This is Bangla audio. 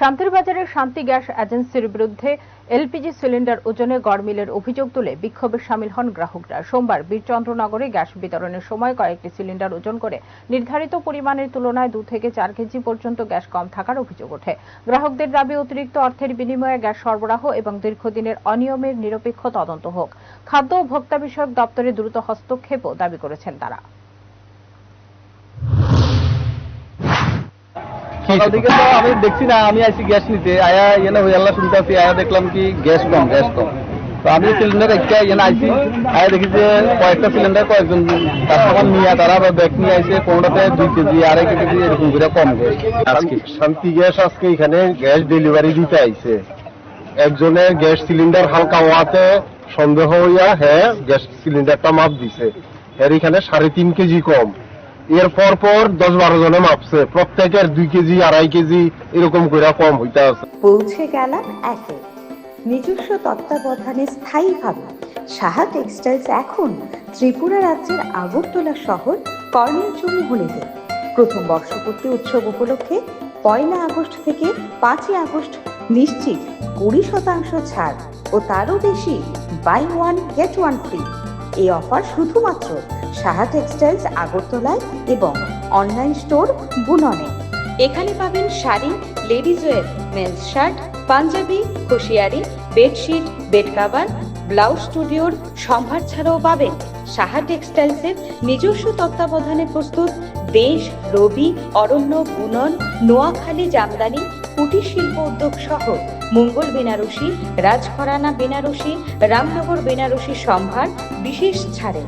শান্তির বাজারের শান্তি গ্যাস এজেন্সির বিরুদ্ধে এলপিজি সিলিন্ডার ওজনে গড়মিলের অভিযোগ তুলে বিক্ষোভে শামিল হন গ্রাহকরা। সোমবার বীরচন্দ্রনগরে গ্যাস বিতরণের সময় কয়েকটি সিলিন্ডার ওজন করে নির্ধারিত পরিমাণের তুলনায় 2 থেকে 4 কেজি পর্যন্ত গ্যাস কম থাকার অভিযোগ ওঠে। গ্রাহকদের দাবি অতিরিক্ত অর্থের বিনিময়ে গ্যাস সরবরাহ এবং দীর্ঘদিনের অনিয়মের নিরপেক্ষ তদন্ত হোক। খাদ্য ও ভোক্তা বিষয়ক দপ্তরে দ্রুত হস্তক্ষেপও দাবি করেছেন তারা। সকাল থেকে তো আমি দেখছি না, আমি আইছি গ্যাস নিতে আয়া এনে হয়ে আল্লাহ শুনতে আছি, আয়া দেখলাম কি গ্যাস কম তো আমি সিলিন্ডার একটা এনে আইছি, আয়া দেখি যে কয়েকটা সিলিন্ডার কয়েকজন কাস্টমার নিয়ে তারা ব্যাগ নিয়ে আইছে, কোনোটাতে 2 কেজি 2.5 কেজি এরকম করে কম গ্যাস। শান্তি গ্যাস আজকে এখানে গ্যাস ডেলিভারি দিতে আইছে। একজনের গ্যাস সিলিন্ডার হালকা হওয়াতে সন্দেহ হইয়া গ্যাস সিলিন্ডারটা মাপ দিছে, এখানে 3.5 কেজি কম। এর পর 10-12 জনে মাপছে, প্রত্যেকের 2 কেজি 2.5 কেজি এরকম করে কম হইতে আছে। পৌঁছে গেলাম একে নিজস্ব তত্ত্বাবধানে স্থায়ীভাবে সাহা টেক্সটাইলস এখন ত্রিপুরা রাজ্যের আগরতলা শহর কর্ণেলচৌমুহনীতে। প্রথম বর্ষপূর্তি উৎসব উপলক্ষে 1 আগস্ট থেকে 5 আগস্ট নিশ্চিত 20% ছাড় ও তারও বেশি বাই 1 গেট 1 ফ্রি। এই অফার শুধুমাত্র সাহা টেক্সটাইলস আগরতলায় এবং অনলাইন স্টোর বুননে। এখানে পাবেন sari, ladies wear, men's shirt, panjabi, খুশিয়ারি, বেডশিট, বেড কাভার, ব্লাউজ স্টুডিওর সম্ভার ছাড়াও পাবেন সাহা টেক্সটাইলসের নিজস্ব তত্ত্বাবধানে প্রস্তুত দেশ, রবি, অরণ্য, বুনন, নোয়াখালী জামদানি, কুটির শিল্প উদ্যোগ সহ মঙ্গল বেনারসি, রাজঘরানা বেনারসি, রামনগর বেনারসি সম্ভার বিশেষ ছাড়ে।